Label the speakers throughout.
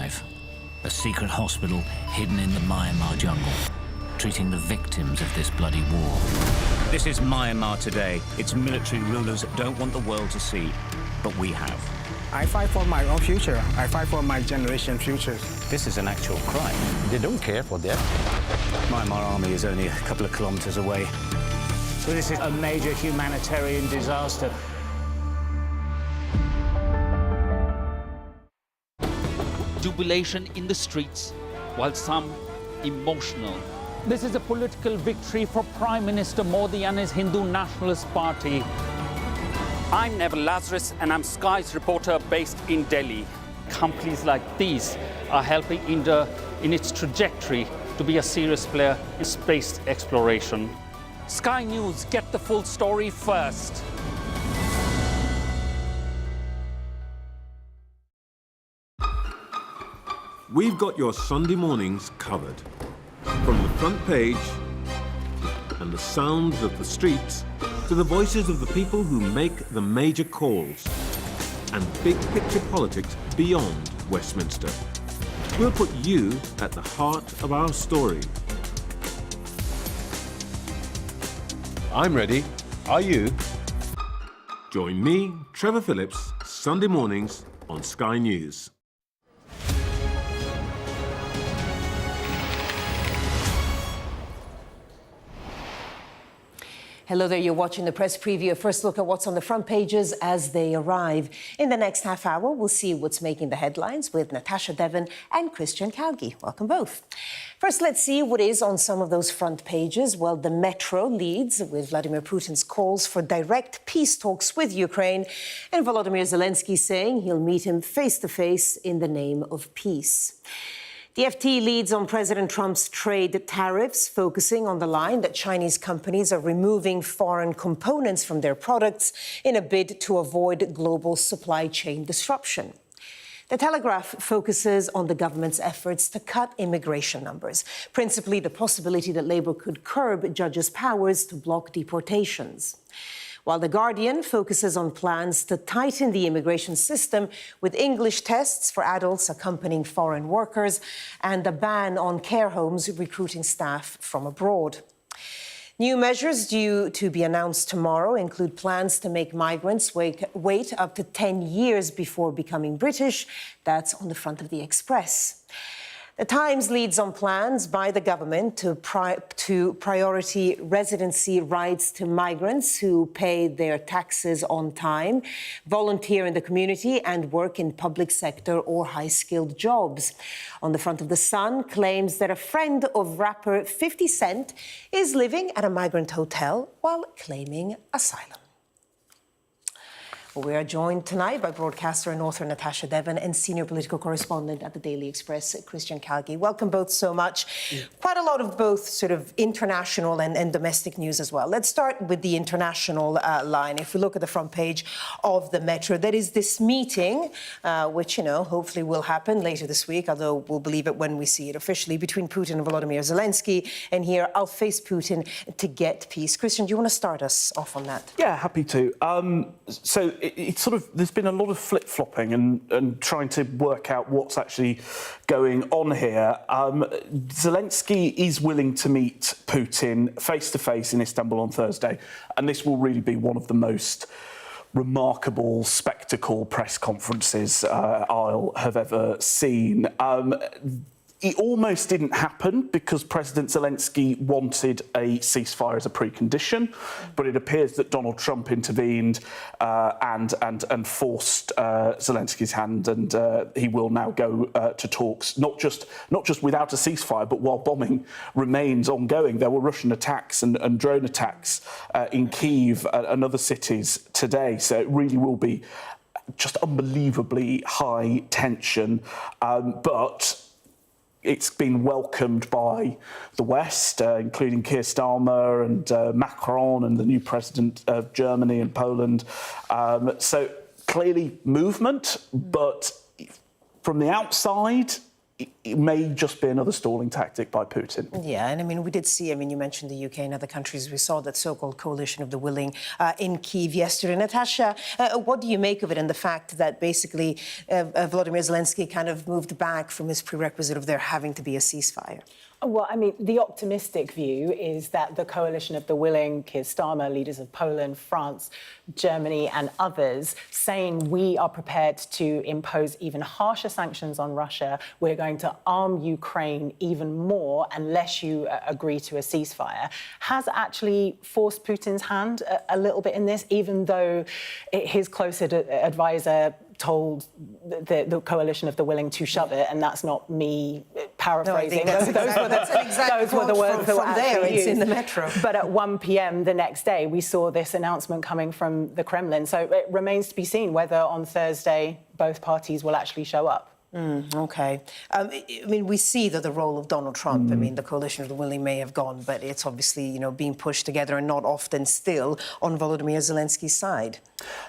Speaker 1: Alive, a secret hospital hidden in the Myanmar jungle, treating the victims of this bloody war. This is Myanmar today. Its military rulers don't want the world to see, but we have.
Speaker 2: I fight for my own future. I fight for my generation's future.
Speaker 1: This is an actual crime.
Speaker 3: They don't care for that.
Speaker 1: Myanmar army is only a couple of kilometers away. So this is a major humanitarian disaster.
Speaker 4: Jubilation in the streets, while some emotional. This is a political victory for Prime Minister Modi and his Hindu Nationalist Party. I'm Neville Lazarus, and I'm Sky's reporter based in Delhi. Companies like these are helping India in its trajectory to be a serious player in space exploration. Sky News, get the full story first.
Speaker 5: We've got your Sunday mornings covered. From the front page and the sounds of the streets to the voices of the people who make the major calls and big picture politics beyond Westminster. We'll put you at the heart of our story.
Speaker 3: I'm ready. Are you?
Speaker 5: Join me, Trevor Phillips, Sunday mornings on Sky News.
Speaker 6: Hello there, you're watching the press preview. A first look at what's on the front pages as they arrive. In the next half hour, we'll see what's making the headlines with Natasha Devon and Christian Calgi. Welcome both. First, let's see what is on some of those front pages. Well, the Metro leads with Vladimir Putin's calls for direct peace talks with Ukraine and Volodymyr Zelensky saying he'll meet him face-to-face in the name of peace. The FT leads on President Trump's trade tariffs, focusing on the line that Chinese companies are removing foreign components from their products in a bid to avoid global supply chain disruption. The Telegraph focuses on the government's efforts to cut immigration numbers, principally the possibility that Labour could curb judges' powers to block deportations. While The Guardian focuses on plans to tighten the immigration system with English tests for adults accompanying foreign workers and a ban on care homes recruiting staff from abroad. New measures due to be announced tomorrow include plans to make migrants wait up to 10 years before becoming British. That's on the front of the Express. The Times leads on plans by the government to priority residency rights to migrants who pay their taxes on time, volunteer in the community and work in public sector or high-skilled jobs. On the front of The Sun claims that a friend of rapper 50 Cent is living at a migrant hotel while claiming asylum. We are joined tonight by broadcaster and author Natasha Devon and senior political correspondent at the Daily Express, Christian Calgi. Welcome both so much. Quite a lot of both sort of international and domestic news as well. Let's start with the international line. If we look at the front page of the Metro, there is this meeting, which, you know, hopefully will happen later this week, although we'll believe it when we see it officially, between Putin and Volodymyr Zelensky. And here, I'll face Putin to get peace. Christian, do you want to start us off on that?
Speaker 7: Yeah, happy to. It's sort of, there's been a lot of flip-flopping and trying to work out what's actually going on here. Zelensky is willing to meet Putin face-to-face in Istanbul on Thursday, and this will really be one of the most remarkable spectacle press conferences I'll have ever seen. It almost didn't happen because President Zelensky wanted a ceasefire as a precondition, but it appears that Donald Trump intervened and forced Zelensky's hand, and he will now go to talks, not just without a ceasefire, but while bombing remains ongoing. There were Russian attacks and drone attacks in Kyiv and other cities today, so it really will be just unbelievably high tension, but it's been welcomed by the West, including Keir Starmer and Macron and the new president of Germany and Poland. So clearly movement, but from the outside, it may just be another stalling tactic by Putin.
Speaker 6: Yeah, and I mean, we did see, I mean, you mentioned the UK and other countries. We saw that so-called coalition of the willing in Kyiv yesterday. Natasha, what do you make of it and the fact that basically Volodymyr Zelensky kind of moved back from his prerequisite of there having to be a ceasefire?
Speaker 8: Well, I mean, the optimistic view is that the coalition of the willing, Keir Starmer, leaders of Poland, France, Germany and others, saying we are prepared to impose even harsher sanctions on Russia. We're going to arm Ukraine even more unless you agree to a ceasefire, has actually forced Putin's hand a little bit in this, even though his close advisor told the coalition of the willing to shove it, and that's not me paraphrasing.
Speaker 6: No, that's an exact
Speaker 8: those were the words that were
Speaker 6: from there.
Speaker 8: actually
Speaker 6: It's in the
Speaker 8: used.
Speaker 6: Metro.
Speaker 8: But at 1 p.m. the next day, we saw this announcement coming from the Kremlin. So it remains to be seen whether on Thursday both parties will actually show up.
Speaker 6: OK. I mean, we see that the role of Donald Trump, I mean, the coalition of the willing may have gone, but it's obviously, you know, being pushed together and not often still on Volodymyr Zelensky's side.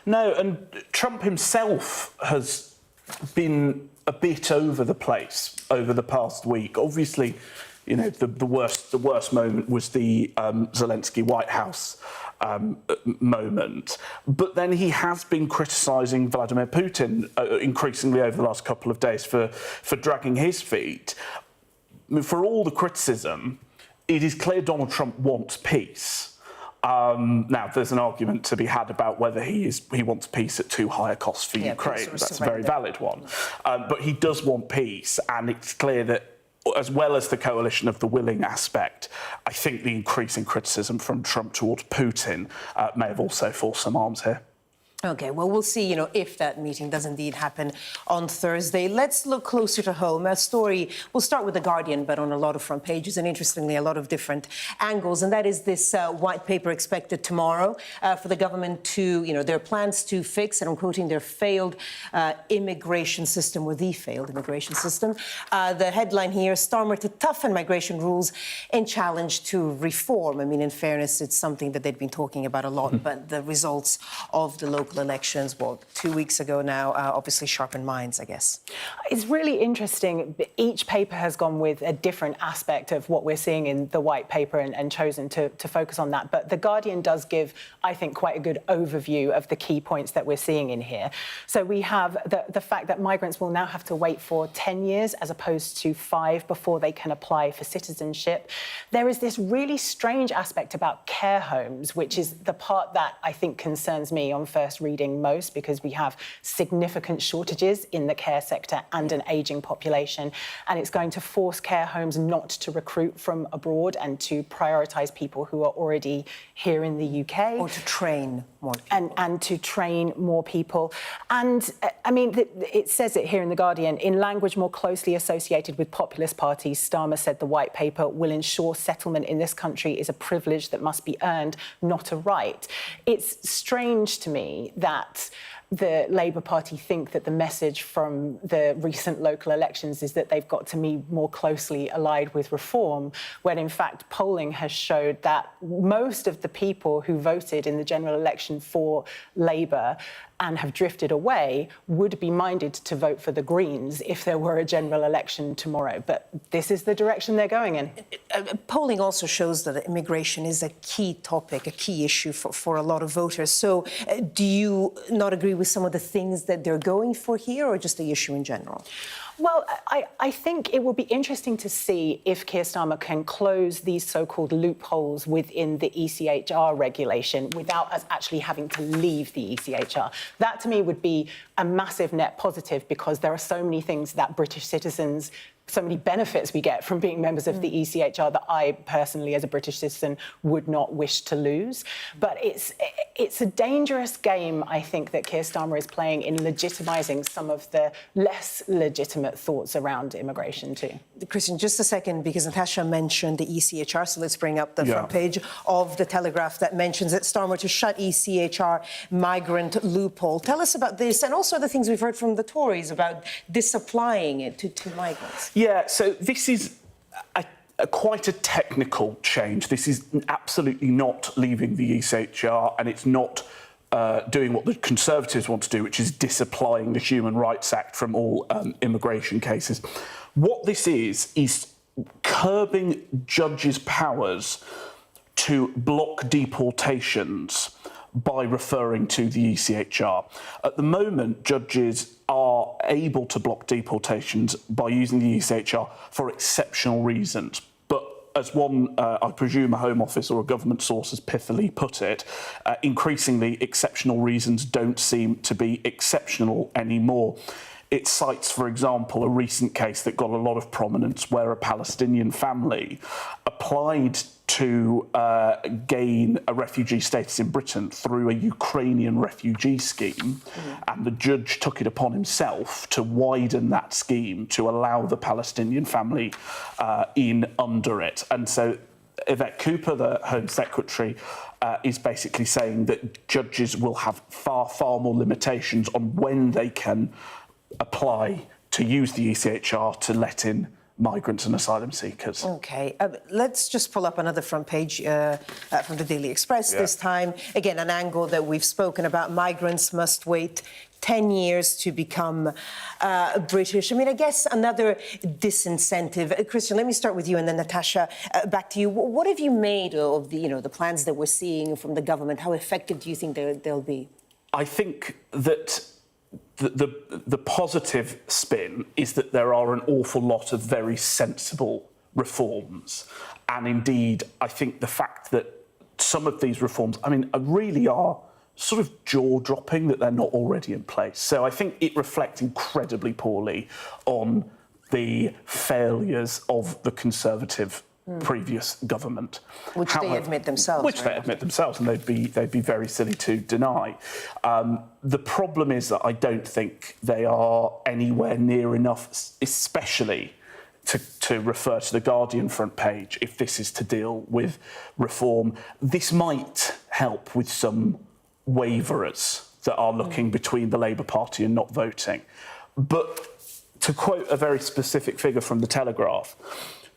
Speaker 7: No, and Trump himself has been a bit over the place over the past week. Obviously, you know, the worst moment was the Zelensky White House moment. But then he has been criticising Vladimir Putin increasingly over the last couple of days for dragging his feet. I mean, for all the criticism, it is clear Donald Trump wants peace. Now, there's an argument to be had about whether he wants peace at too high a cost for Ukraine. That's a very valid one. But he does want peace, and it's clear that as well as the coalition of the willing aspect, I think the increasing criticism from Trump towards Putin may have also forced some arms here.
Speaker 6: OK, well, we'll see, you know, if that meeting does indeed happen on Thursday. Let's look closer to home. A story, we'll start with The Guardian, but on a lot of front pages and, interestingly, a lot of different angles. And that is this white paper expected tomorrow for the government to, you know, their plans to fix, and I'm quoting, their failed immigration system, or the failed immigration system. The headline here, Starmer to toughen migration rules in challenge to reform. I mean, in fairness, it's something that they'd been talking about a lot, but the results of the local elections, well, 2 weeks ago now, obviously sharpened minds, I guess.
Speaker 8: It's really interesting. Each paper has gone with a different aspect of what we're seeing in the white paper and chosen to focus on that. But The Guardian does give, I think, quite a good overview of the key points that we're seeing in here. So we have the fact that migrants will now have to wait for 10 years as opposed to 5 before they can apply for citizenship. There is this really strange aspect about care homes, which is the part that I think concerns me on first reading most, because we have significant shortages in the care sector and an ageing population, and it's going to force care homes not to recruit from abroad and to prioritise people who are already here in the UK.
Speaker 6: Or to train more people.
Speaker 8: And to train more people. And, I mean, it says it here in The Guardian, in language more closely associated with populist parties, Starmer said the white paper will ensure settlement in this country is a privilege that must be earned, not a right. It's strange to me that the Labour Party think that the message from the recent local elections is that they've got to be more closely allied with reform, when in fact polling has showed that most of the people who voted in the general election for Labour and have drifted away would be minded to vote for the Greens if there were a general election tomorrow. But this is the direction they're going in.
Speaker 6: Polling also shows that immigration is a key topic, a key issue for a lot of voters. So do you not agree with some of the things that they're going for here, or just the issue in general?
Speaker 8: Well, I think it will be interesting to see if Keir Starmer can close these so-called loopholes within the ECHR regulation without us actually having to leave the ECHR. That, to me, would be a massive net positive, because there are so many things that British citizens, so many benefits we get from being members of the ECHR that I personally, as a British citizen, would not wish to lose. But it's a dangerous game, I think, that Keir Starmer is playing in legitimising some of the less legitimate thoughts around immigration too.
Speaker 6: Christian, just a second, because Natasha mentioned the ECHR, so let's bring up the front page of the Telegraph that mentions that Starmer to shut ECHR migrant loophole. Tell us about this, and also the things we've heard from the Tories about disapplying it to migrants.
Speaker 7: Yeah, so this is quite a technical change. This is absolutely not leaving the ECHR, and it's not doing what the Conservatives want to do, which is disapplying the Human Rights Act from all immigration cases. What this is curbing judges' powers to block deportations by referring to the ECHR. At the moment, judges are able to block deportations by using the ECHR for exceptional reasons. But as one, I presume, a Home Office or a government source has pithily put it, increasingly exceptional reasons don't seem to be exceptional anymore. It cites, for example, a recent case that got a lot of prominence where a Palestinian family applied to gain a refugee status in Britain through a Ukrainian refugee scheme, and the judge took it upon himself to widen that scheme to allow the Palestinian family in under it. And so Yvette Cooper, the Home Secretary, is basically saying that judges will have far, far more limitations on when they can apply to use the ECHR to let in migrants and asylum seekers.
Speaker 6: OK, let's just pull up another front page from the Daily Express this time. Again, an angle that we've spoken about. Migrants must wait 10 years to become British. I mean, I guess another disincentive. Christian, let me start with you, and then Natasha, back to you. What have you made of the, the plans that we're seeing from the government? How effective do you think they'll be?
Speaker 7: I think that the positive spin is that there are an awful lot of very sensible reforms. And indeed, I think the fact that some of these reforms, really are sort of jaw-dropping that they're not already in place. So I think it reflects incredibly poorly on the failures of the Conservative previous government.
Speaker 6: Which they admit themselves.
Speaker 7: Which they admit themselves, and they'd be very silly to deny. The problem is that I don't think they are anywhere near enough, especially to refer to the Guardian front page, if this is to deal with reform. This might help with some waverers that are looking between the Labour Party and not voting. But to quote a very specific figure from The Telegraph,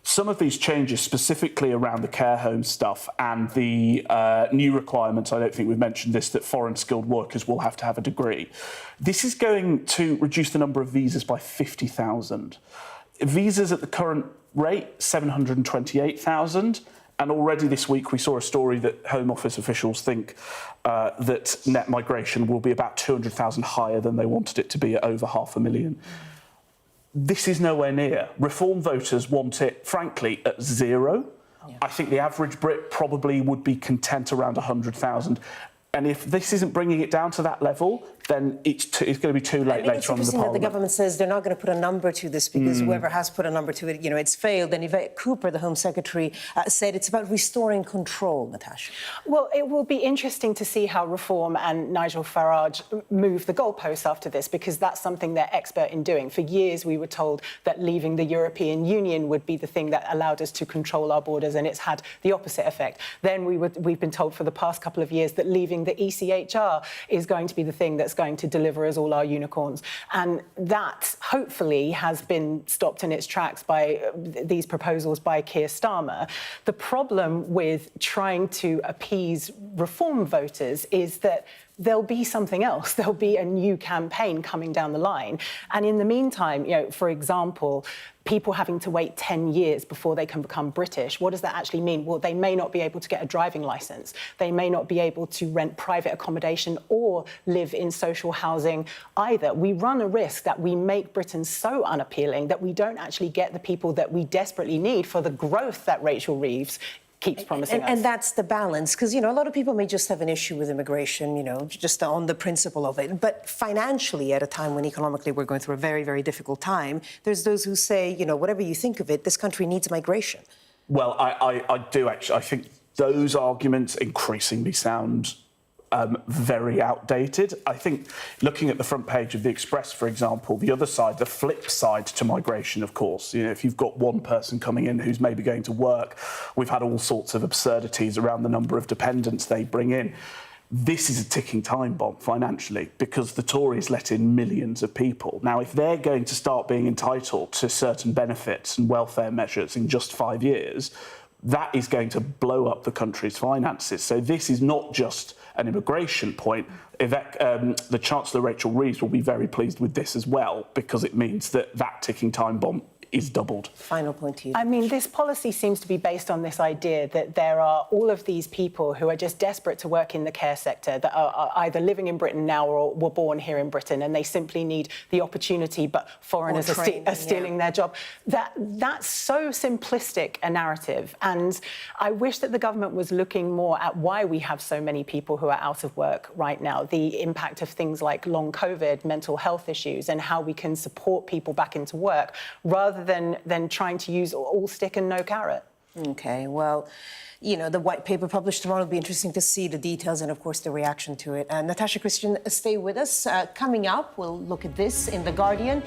Speaker 7: some of these changes, specifically around the care home stuff and the new requirements, I don't think we've mentioned this, that foreign skilled workers will have to have a degree. This is going to reduce the number of visas by 50,000. Visas at the current rate, 728,000. And already this week we saw a story that Home Office officials think that net migration will be about 200,000 higher than they wanted it to be, at over 500,000. This is nowhere near. Reform voters want it, frankly, at zero. Yeah. I think the average Brit probably would be content around 100,000. And if this isn't bringing it down to that level, then it's going to be too late later on in the Parliament.
Speaker 6: It's interesting that the government says they're not going to put a number to this, because whoever has put a number to it, it's failed. And Yvette Cooper, the Home Secretary, said it's about restoring control, Natasha.
Speaker 8: Well, it will be interesting to see how Reform and Nigel Farage move the goalposts after this, because that's something they're expert in doing. For years, we were told that leaving the European Union would be the thing that allowed us to control our borders, and it's had the opposite effect. Then we've been told for the past couple of years that leaving the ECHR is going to be the thing that's going to deliver us all our unicorns. And that, hopefully, has been stopped in its tracks by these proposals by Keir Starmer. The problem with trying to appease Reform voters is that there'll be something else. There'll be a new campaign coming down the line. And in the meantime, for example, people having to wait 10 years before they can become British, what does that actually mean? Well, they may not be able to get a driving licence. They may not be able to rent private accommodation or live in social housing either. We run a risk that we make Britain so unappealing that we don't actually get the people that we desperately need for the growth that Rachel Reeves keeps promising us.
Speaker 6: And that's the balance, because, a lot of people may just have an issue with immigration, just on the principle of it. But financially, at a time when economically we're going through a very, very difficult time, there's those who say, whatever you think of it, this country needs migration.
Speaker 7: Well, I do actually. I think those arguments increasingly sound very outdated. I think, looking at the front page of the Express, for example, the other side, the flip side to migration, of course, if you've got one person coming in who's maybe going to work, we've had all sorts of absurdities around the number of dependents they bring in. This is a ticking time bomb financially, because the Tories let in millions of people. Now, if they're going to start being entitled to certain benefits and welfare measures in just 5 years, that is going to blow up the country's finances. So this is not just an immigration point. The Chancellor, Rachel Reeves, will be very pleased with this as well, because it means that ticking time bomb is doubled.
Speaker 6: Final point to you.
Speaker 8: I mean, this policy seems to be based on this idea that there are all of these people who are just desperate to work in the care sector that are either living in Britain now or were born here in Britain, and they simply need the opportunity, but foreigners are stealing their job. That's so simplistic a narrative, and I wish that the government was looking more at why we have so many people who are out of work right now, the impact of things like long COVID, mental health issues, and how we can support people back into work, rather than trying to use all stick and no carrot.
Speaker 6: OK, well, you know, the white paper published tomorrow will be interesting to see the details and, of course, the reaction to it. Natasha, Christian, stay with us. Coming up, we'll look at this in The Guardian.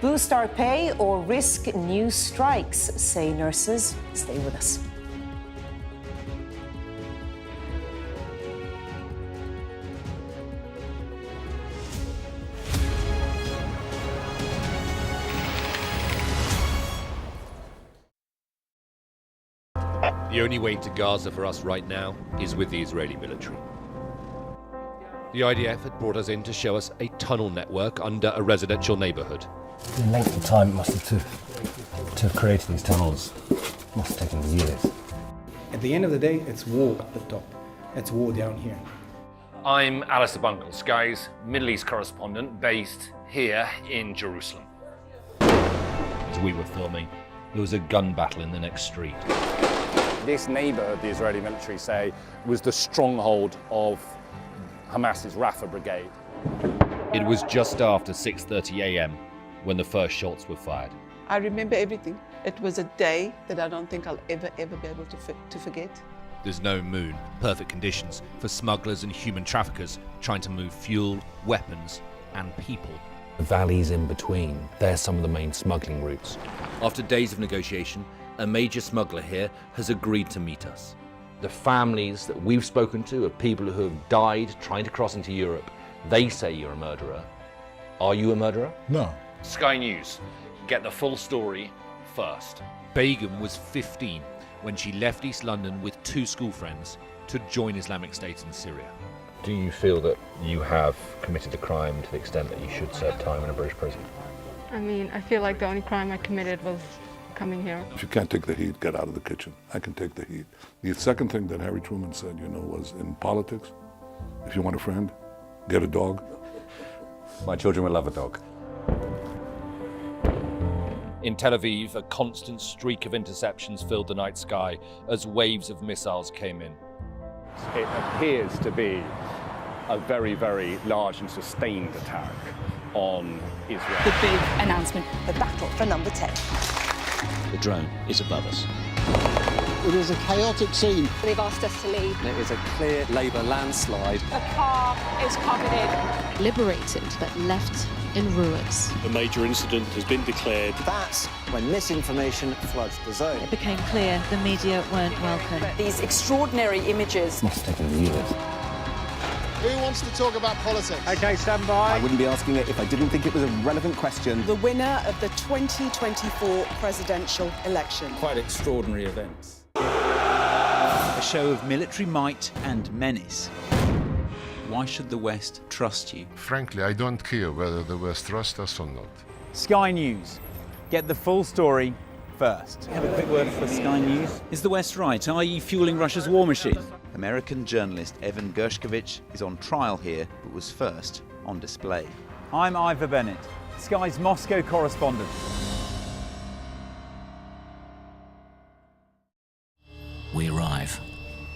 Speaker 6: Boost our pay or risk new strikes, say nurses. Stay with us.
Speaker 9: The only way to Gaza for us right now is with the Israeli military. The IDF had brought us in to show us a tunnel network under a residential neighbourhood.
Speaker 10: The length of time it must have to have created these tunnels must have taken years.
Speaker 2: At the end of the day, it's war at the top. It's war down here.
Speaker 9: I'm Alistair Bungle, Sky's Middle East correspondent based here in Jerusalem. As we were filming, there was a gun battle in the next street.
Speaker 11: This neighbourhood, the Israeli military say, was the stronghold of Hamas's Rafah brigade.
Speaker 9: It was just after 6:30 a.m. when the first shots were fired.
Speaker 12: I remember everything. It was a day that I don't think I'll ever be able to forget.
Speaker 9: There's no moon, perfect conditions for smugglers and human traffickers trying to move fuel, weapons and people.
Speaker 10: The valleys in between, they're some of the main smuggling routes.
Speaker 13: After days of negotiation, a major smuggler here has agreed to meet us. The families that we've spoken to are people who have died trying to cross into Europe. They say you're a murderer. Are you a murderer?
Speaker 10: No.
Speaker 9: Sky News, get the full story first. Begum was 15 when she left East London with 2 school friends to join Islamic State in Syria.
Speaker 10: Do you feel that you have committed a crime to the extent that you should serve time in a British prison?
Speaker 14: I mean, I feel like the only crime I committed was coming here.
Speaker 15: If you can't take the heat, get out of the kitchen. I can take the heat. The second thing that Harry Truman said, was in politics, if you want a friend, get a dog.
Speaker 3: My children will love a dog.
Speaker 9: In Tel Aviv, a constant streak of interceptions filled the night sky as waves of missiles came in.
Speaker 11: It appears to be a very, very large and sustained attack on Israel.
Speaker 16: The big announcement, the battle for number 10.
Speaker 1: The drone is above us.
Speaker 17: It is a chaotic scene.
Speaker 16: They've asked us to leave.
Speaker 11: There is a clear Labour landslide.
Speaker 16: The car is covered in.
Speaker 18: Liberated but left in ruins.
Speaker 19: A major incident has been declared.
Speaker 17: That's when misinformation floods the zone.
Speaker 18: It became clear the media weren't welcome.
Speaker 16: These extraordinary images.
Speaker 10: Must have taken years.
Speaker 17: Who wants to talk about politics?
Speaker 11: OK, stand by.
Speaker 17: I wouldn't be asking it if I didn't think it was a relevant question.
Speaker 12: The winner of the 2024 presidential election.
Speaker 20: Quite extraordinary events. A show of military might and menace. Why should the West trust you?
Speaker 21: Frankly, I don't care whether the West trusts us or not.
Speaker 20: Sky News. Get the full story first. Have a quick word for Sky News. Is the West right? Are you fueling Russia's war machine? American journalist Evan Gershkovich is on trial here, but was first on display. I'm Ivor Bennett, Sky's Moscow correspondent.
Speaker 1: We arrive.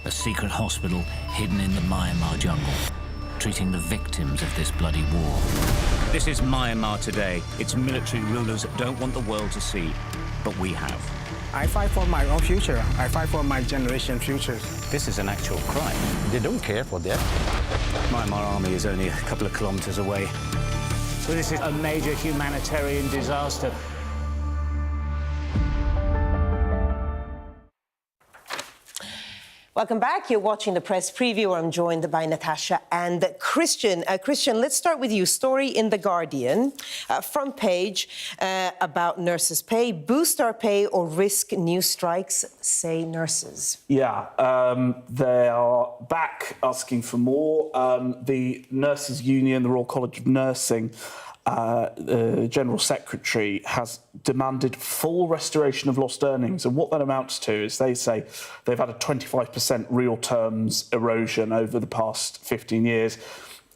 Speaker 1: A secret hospital hidden in the Myanmar jungle, treating the victims of this bloody war. This is Myanmar today. Its military rulers don't want the world to see, but we have.
Speaker 2: I fight for my own future. I fight for my generation's futures.
Speaker 1: This is an actual crime.
Speaker 3: They don't care for that.
Speaker 1: Myanmar army is only a couple of kilometers away. So this is a major humanitarian disaster.
Speaker 6: Welcome back. You're watching the press preview. I'm joined by Natasha and Christian. Christian, let's start with you. Story in The Guardian, front page about nurses' pay. Boost our pay or risk new strikes, say nurses.
Speaker 7: Yeah, they are back asking for more. The Nurses' Union, the Royal College of Nursing, the General Secretary has demanded full restoration of lost earnings. And what that amounts to is they say they've had a 25% real terms erosion over the past 15 years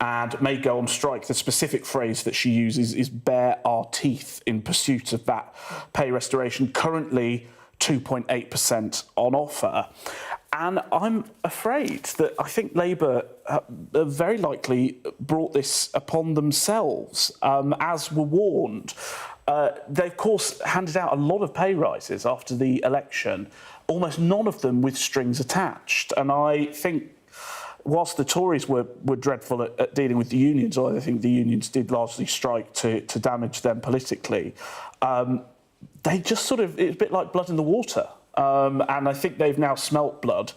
Speaker 7: and may go on strike. The specific phrase that she uses is bare our teeth in pursuit of that pay restoration. Currently 2.8% on offer. And I'm afraid that I think Labour very likely brought this upon themselves, as were warned. They, of course, handed out a lot of pay rises after the election, almost none of them with strings attached. And I think, whilst the Tories were dreadful at dealing with the unions, although I think the unions did largely strike to damage them politically, they just sort of, it's a bit like blood in the water. And I think they've now smelt blood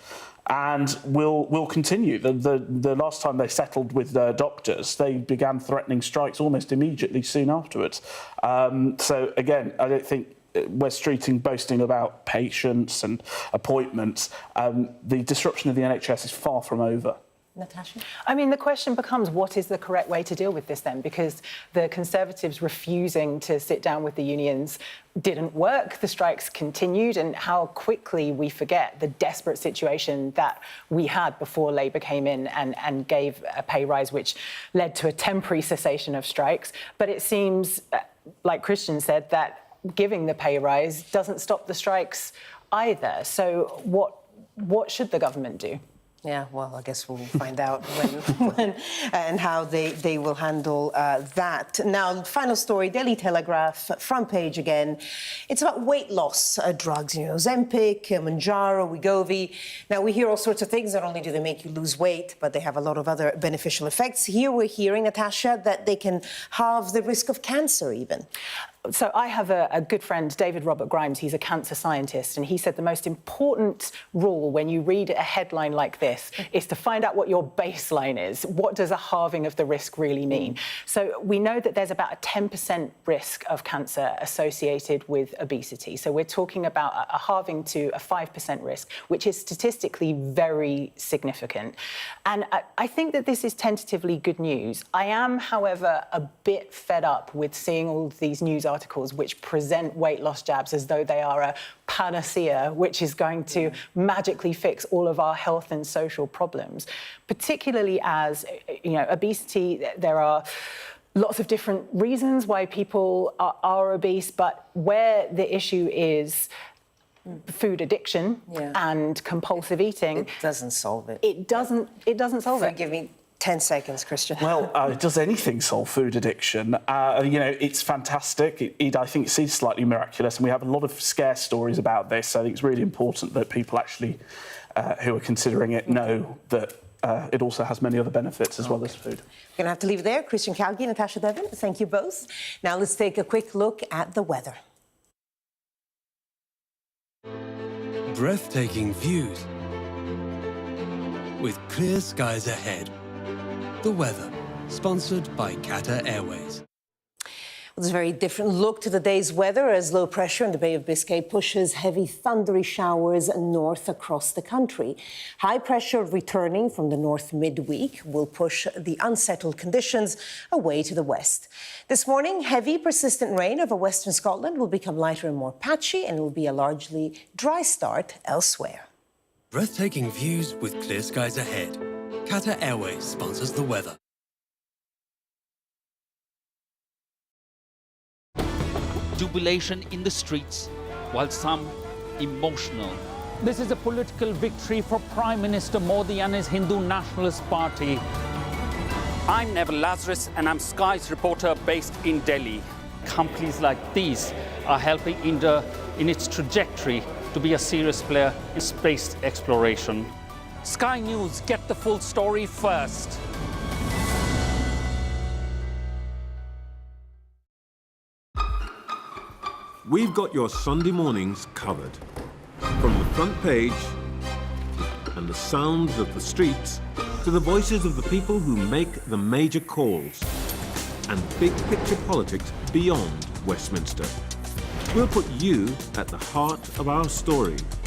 Speaker 7: and will continue. The last time they settled with their doctors, they began threatening strikes almost immediately soon afterwards. So again, I don't think Wes Streeting boasting about patients and appointments. The disruption of the NHS is far from over.
Speaker 6: Natasha?
Speaker 8: I mean, the question becomes, what is the correct way to deal with this then? Because the Conservatives refusing to sit down with the unions didn't work. The strikes continued, and how quickly we forget the desperate situation that we had before Labour came in and gave a pay rise, which led to a temporary cessation of strikes. But it seems, like Christian said, that giving the pay rise doesn't stop the strikes either. So what should the government do?
Speaker 6: Yeah, well, I guess we'll find out when and how they will handle that. Now, final story, Daily Telegraph, front page again. It's about weight loss drugs, Ozempic, Mounjaro, Wegovy. Now, we hear all sorts of things. Not only do they make you lose weight, but they have a lot of other beneficial effects. Here we're hearing, Natasha, that they can halve the risk of cancer even.
Speaker 8: So I have a good friend, David Robert Grimes. He's a cancer scientist, and he said the most important rule when you read a headline like this is to find out what your baseline is. What does a halving of the risk really mean? So we know that there's about a 10% risk of cancer associated with obesity. So we're talking about a halving to a 5% risk, which is statistically very significant. And I think that this is tentatively good news. I am, however, a bit fed up with seeing all of these news articles which present weight loss jabs as though they are a panacea which is going to magically fix all of our health and social problems, particularly as, obesity, there are lots of different reasons why people are obese, but where the issue is food addiction and compulsive eating,
Speaker 6: it doesn't solve it.
Speaker 8: It doesn't solve it.
Speaker 6: Give me 10 seconds, Christian.
Speaker 7: Well, does anything solve food addiction? It's fantastic. I think it is slightly miraculous, and we have a lot of scare stories about this. So I think it's really important that people actually, who are considering it, know that it also has many other benefits as well as food.
Speaker 6: We're going to have to leave it there. Christian Calgi, Natasha Devon, thank you both. Now let's take a quick look at the weather.
Speaker 4: Breathtaking views with clear skies ahead. The weather, sponsored by Qatar Airways.
Speaker 6: Well, there's a very different look to the day's weather as low pressure in the Bay of Biscay pushes heavy thundery showers north across the country. High pressure returning from the north midweek will push the unsettled conditions away to the west. This morning, heavy persistent rain over western Scotland will become lighter and more patchy, and it will be a largely dry start elsewhere.
Speaker 4: Breathtaking views with clear skies ahead. Qatar Airways sponsors the weather.
Speaker 22: Jubilation in the streets, while some emotional.
Speaker 23: This is a political victory for Prime Minister Modi and his Hindu Nationalist Party.
Speaker 24: I'm Neville Lazarus, and I'm Sky's reporter based in Delhi.
Speaker 23: Companies like these are helping India in its trajectory to be a serious player in space exploration.
Speaker 24: Sky News, get the full story first.
Speaker 5: We've got your Sunday mornings covered. From the front page and the sounds of the streets to the voices of the people who make the major calls and big picture politics beyond Westminster. We'll put you at the heart of our story.